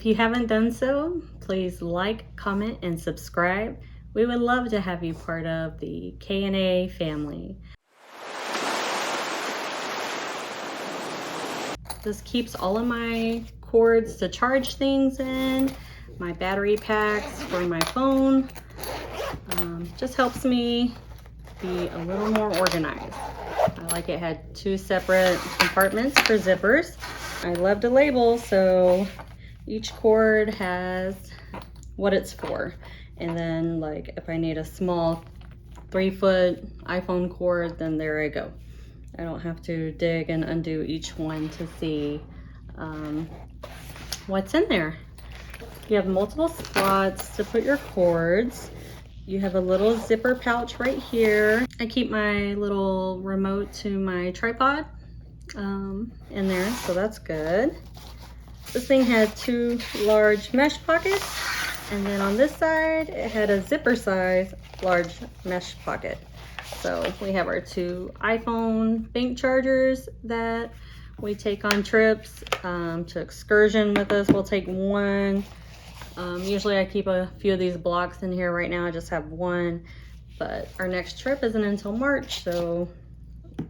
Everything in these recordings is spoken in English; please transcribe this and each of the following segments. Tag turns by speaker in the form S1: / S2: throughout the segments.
S1: If you haven't done so, please like, comment, and subscribe. We would love to have you part of the K&A family. This keeps all of my cords to charge things in, my battery packs for my phone. Just helps me be a little more organized. I like it had 2 separate compartments for zippers. I love to label, so each cord has what it's for. And then like if I need a small 3-foot iPhone cord, then there I go. I don't have to dig and undo each one to see what's in there. You have multiple spots to put your cords. You have a little zipper pouch right here. I keep my little remote to my tripod in there, so that's good. This thing had 2 large mesh pockets, and then on this side it had a zipper size large mesh pocket. So we have our 2 iPhone bank chargers that we take on trips to excursion with us. We'll take one. Usually I keep a few of these blocks in here. Right now I just have one, but our next trip isn't until March, so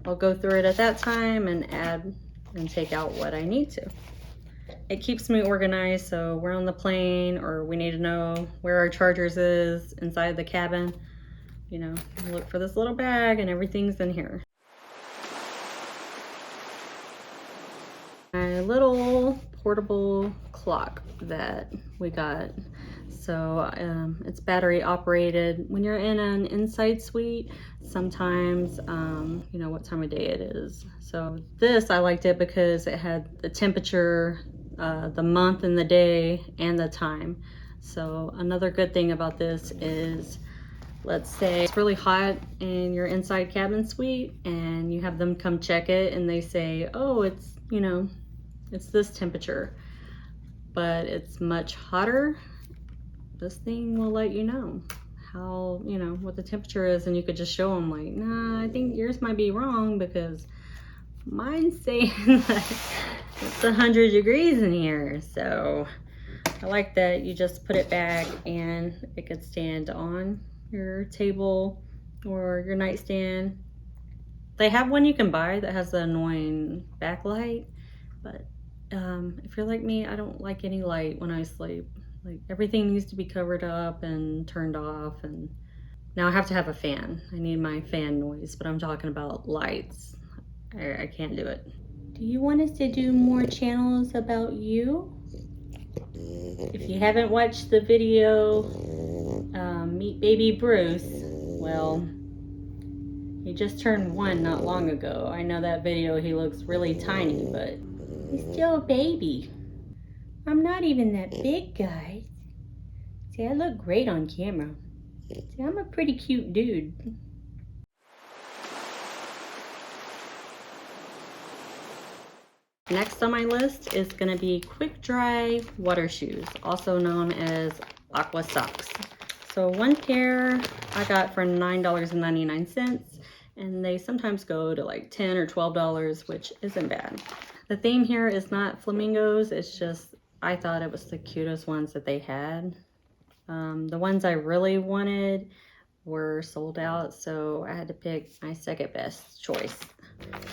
S1: I'll go through it at that time and add and take out what I need to. It keeps me organized, so we're on the plane or we need to know where our chargers is inside the cabin. You know, look for this little bag and everything's in here. My little portable clock that we got. So it's battery operated. When you're in an inside suite, sometimes you know what time of day it is. So this, I liked it because it had the temperature, the month and the day, and the time. So another good thing about this is, let's say it's really hot in your inside cabin suite and you have them come check it and they say, oh, it's, you know, it's this temperature, but it's much hotter. This thing will let you know how, you know, what the temperature is, and you could just show them like, nah, I think yours might be wrong because mine's saying that it's 100 degrees in here. So I like that you just put it back and it could stand on your table or your nightstand. They have one you can buy that has the annoying backlight, but if you're like me, I don't like any light when I sleep. Like everything needs to be covered up and turned off, and now I have to have a fan. I need my fan noise, but I'm talking about lights. I can't do it. Do you want us to do more channels about you? If you haven't watched the video, Meet Baby Bruce, well, he just turned 1 not long ago. I know that video he looks really tiny, but he's still a baby. I'm not even that big, guys. See, I look great on camera. See, I'm a pretty cute dude. Next on my list is gonna be quick dry water shoes, also known as aqua socks. So one pair I got for $9.99, and they sometimes go to like $10 or $12, which isn't bad. The theme here is not flamingos, it's just I thought it was the cutest ones that they had. The ones I really wanted were sold out, so I had to pick my second best choice.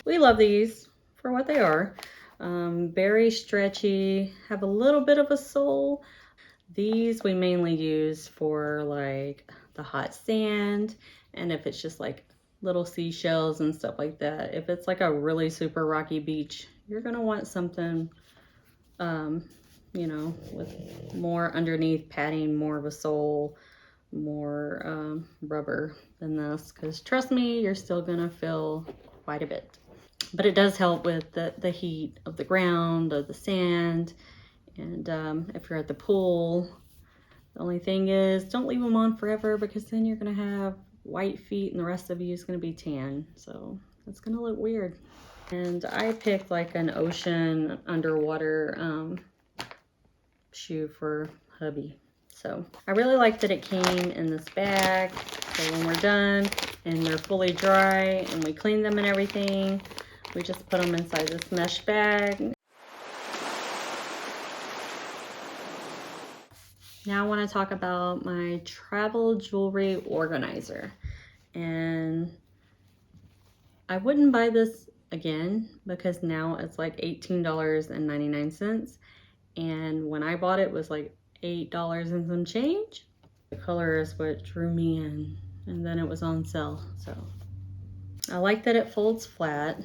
S1: We love these for what they are. Very stretchy, have a little bit of a sole. These we mainly use for like the hot sand, and if it's just like little seashells and stuff like that. If it's like a really super rocky beach, you're gonna want something you know, with more underneath padding, more of a sole, more rubber than this, because trust me, you're still gonna feel quite a bit. But it does help with the heat of the ground, of the sand, and if you're at the pool. The only thing is, don't leave them on forever, because then you're gonna have white feet and the rest of you is gonna be tan, so it's gonna look weird. And I picked like an ocean underwater shoe for hubby. So I really like that it came in this bag, so when we're done and they're fully dry and we clean them and everything, we just put them inside this mesh bag. Now I want to talk about my travel jewelry organizer. And I wouldn't buy this again because now it's like $18.99. And when I bought it, it was like $8 and some change. The color is what drew me in, and then it was on sale. So I like that it folds flat.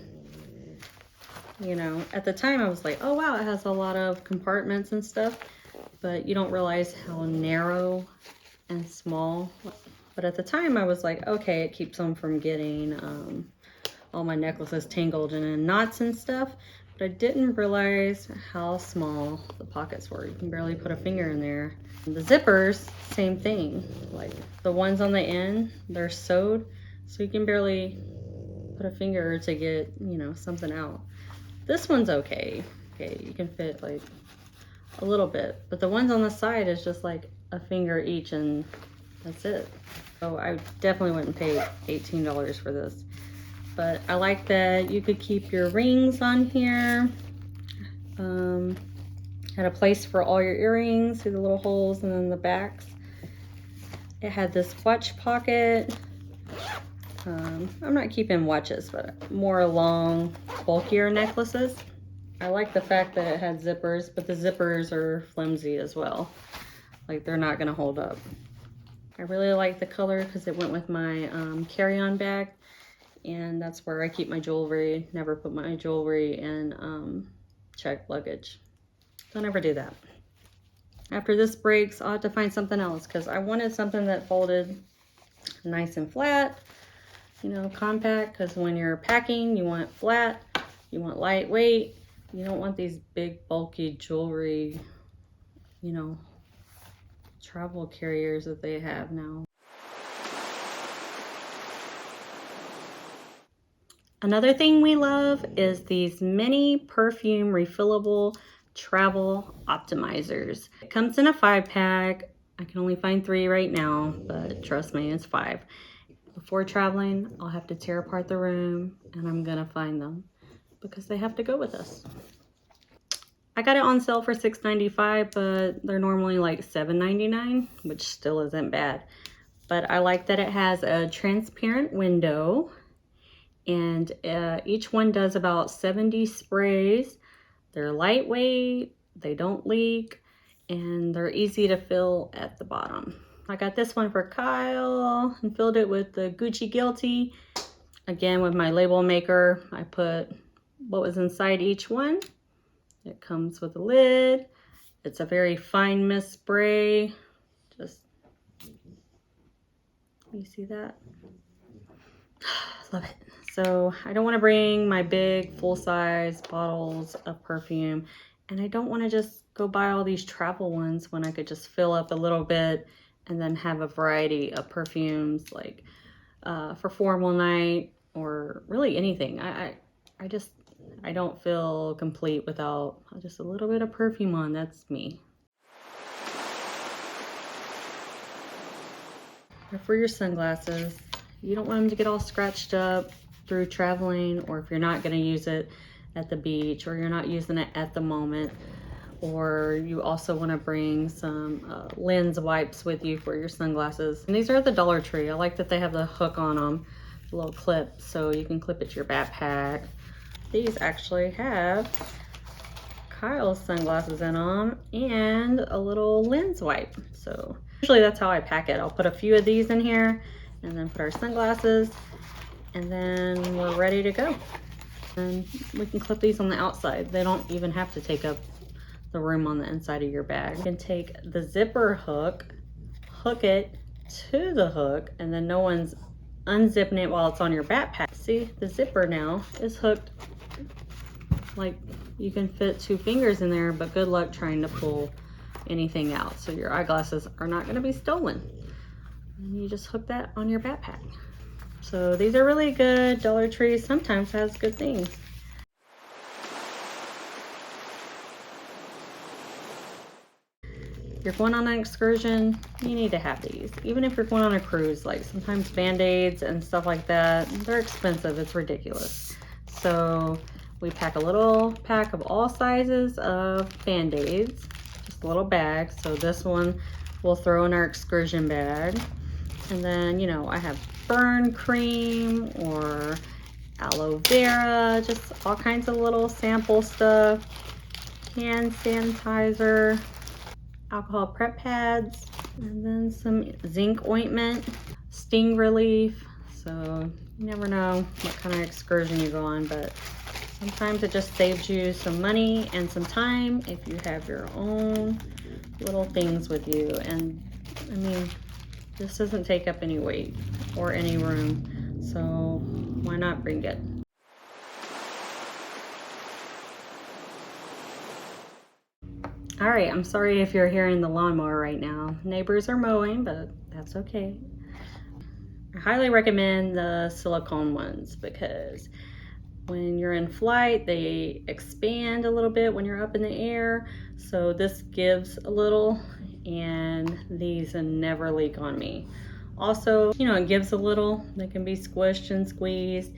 S1: You know, at the time I was like, oh wow, it has a lot of compartments and stuff, but you don't realize how narrow and small. But at the time I was like, okay, it keeps them from getting all my necklaces tangled and in knots and stuff. But I didn't realize how small the pockets were. You can barely put a finger in there. The zippers, same thing. Like the ones on the end, they're sewed, so you can barely put a finger to get, you know, something out. This one's okay. Okay, you can fit like a little bit, but the ones on the side is just like a finger each and that's it. So I definitely wouldn't pay $18 for this. But I like that you could keep your rings on here. Had a place for all your earrings, see the little holes and then the backs. It had this watch pocket. I'm not keeping watches, but more long, bulkier necklaces. I like the fact that it had zippers, but the zippers are flimsy as well. Like they're not gonna hold up. I really like the color because it went with my carry-on bag. And that's where I keep my jewelry. Never put my jewelry in checked luggage. Don't ever do that. After this breaks, I'll have to find something else because I wanted something that folded nice and flat, you know, compact, because when you're packing, you want it flat, you want lightweight, you don't want these big bulky jewelry, you know, travel carriers that they have now. Another thing we love is these mini perfume refillable travel optimizers. It comes in a 5-pack. I can only find 3 right now, but trust me, it's 5. Before traveling, I'll have to tear apart the room and I'm gonna find them because they have to go with us. I got it on sale for $6.95, but they're normally like $7.99, which still isn't bad. But I like that it has a transparent window, and each one does about 70 sprays. They're lightweight, they don't leak, and they're easy to fill at the bottom. I got this one for Kyle and filled it with the Gucci Guilty. Again, with my label maker, I put what was inside each one. It comes with a lid. It's a very fine mist spray. Just, you see that? Love it. So I don't want to bring my big full-size bottles of perfume, and I don't want to just go buy all these travel ones when I could just fill up a little bit and then have a variety of perfumes, like for formal night or really anything. I don't feel complete without just a little bit of perfume on. That's me. For your sunglasses, you don't want them to get all scratched up through traveling, or if you're not going to use it at the beach, or you're not using it at the moment, or you also want to bring some lens wipes with you for your sunglasses. And these are at the Dollar Tree. I like that they have the hook on them, the little clip, so you can clip it to your backpack. These actually have Kyle's sunglasses in them and a little lens wipe. So usually that's how I pack it. I'll put a few of these in here and then put our sunglasses, and then we're ready to go. And we can clip these on the outside. They don't even have to take up the room on the inside of your bag. You can take the zipper hook, hook it to the hook, and then no one's unzipping it while it's on your backpack. See, the zipper now is hooked. Like, you can fit 2 fingers in there, but good luck trying to pull anything out. So your eyeglasses are not going to be stolen. And you just hook that on your backpack. So these are really good. Dollar Tree sometimes has good things. If you're going on an excursion, you need to have these. Even if you're going on a cruise, like sometimes Band-Aids and stuff like that, they're expensive. It's ridiculous. So we pack a little pack of all sizes of Band-Aids, just a little bag. So this one we'll throw in our excursion bag. And then, you know, I have burn cream or aloe vera, just all kinds of little sample stuff, hand sanitizer, alcohol prep pads, and then some zinc ointment, sting relief. So you never know what kind of excursion you go on, but sometimes it just saves you some money and some time if you have your own little things with you. And I mean, this doesn't take up any weight or any room, so why not bring it? All right, I'm sorry if you're hearing the lawnmower right now. Neighbors are mowing, but that's okay. I highly recommend the silicone ones because when you're in flight, they expand a little bit when you're up in the air. So this gives a little, and these never leak on me. Also, you know, it gives a little. They can be squished and squeezed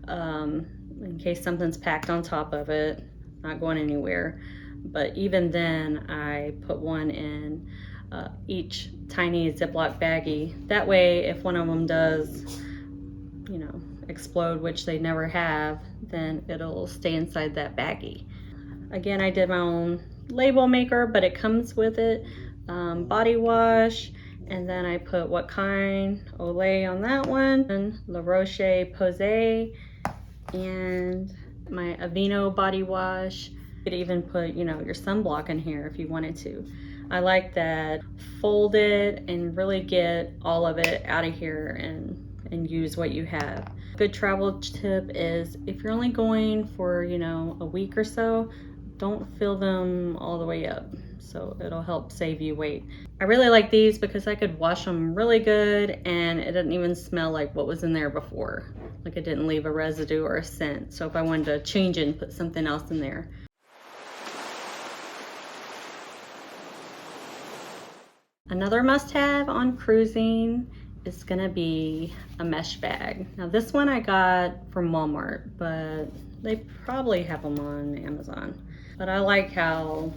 S1: in case something's packed on top of it, not going anywhere. But even then, I put one in each tiny Ziploc baggie. That way, if one of them does, you know, explode, which they never have, then it'll stay inside that baggie. Again, I did my own label maker, but it comes with it. Body wash, and then I put what kind, Olay on that one, and La Roche-Posay, and my Aveeno body wash. You could even put, you know, your sunblock in here if you wanted to. I like that. Fold it and really get all of it out of here and use what you have. Good travel tip is if you're only going for, you know, a week or so, don't fill them all the way up. So it'll help save you weight. I really like these because I could wash them really good and it didn't even smell like what was in there before. Like it didn't leave a residue or a scent. So if I wanted to change it and put something else in there. Another must-have on cruising is gonna be a mesh bag. Now this one I got from Walmart, but they probably have them on Amazon. But I like how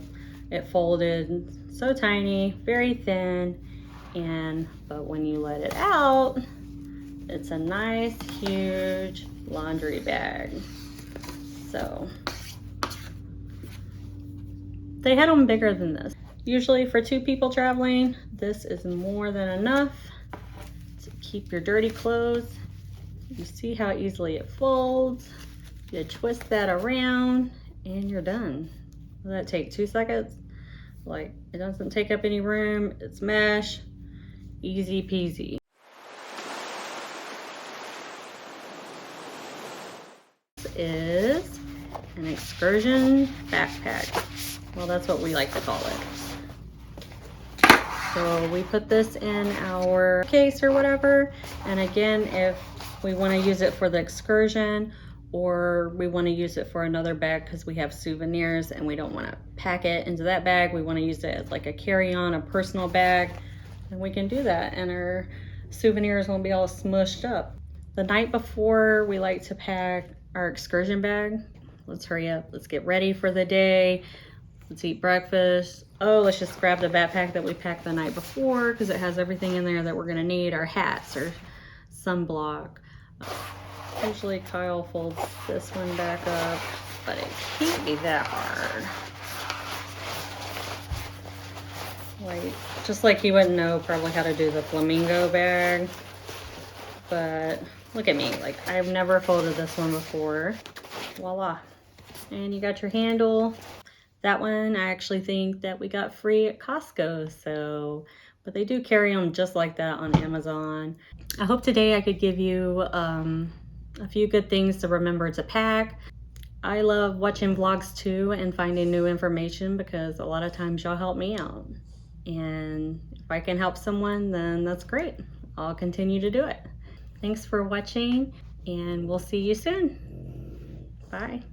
S1: it folded so tiny, very thin, but when you let it out, it's a nice huge laundry bag. So they had them bigger than this. Usually for 2 people traveling, this is more than enough to keep your dirty clothes. You see how easily it folds. You twist that around and you're done. Will that take 2 seconds? Like, it doesn't take up any room. It's mesh, easy peasy. This is an Excursion Backpack. Well, that's what we like to call it. So we put this in our case or whatever. And again, if we want to use it for the excursion or we want to use it for another bag because we have souvenirs and we don't want to pack it into that bag, we want to use it as like a carry-on, a personal bag, and we can do that and our souvenirs won't be all smushed up. The night before, we like to pack our excursion bag. Let's hurry up, let's get ready for the day. Let's eat breakfast. Oh, let's just grab the backpack that we packed the night before because it has everything in there that we're gonna need, our hats or sunblock. Usually Kyle folds this one back up, but it can't be that hard. Like, just like he wouldn't know probably how to do the flamingo bag. But look at me, like I've never folded this one before. Voila. And you got your handle. That one, I actually think that we got free at Costco, so, but they do carry them just like that on Amazon. I hope today I could give you a few good things to remember to pack. I love watching vlogs too and finding new information because a lot of times y'all help me out. And if I can help someone, then that's great. I'll continue to do it. Thanks for watching and we'll see you soon. Bye.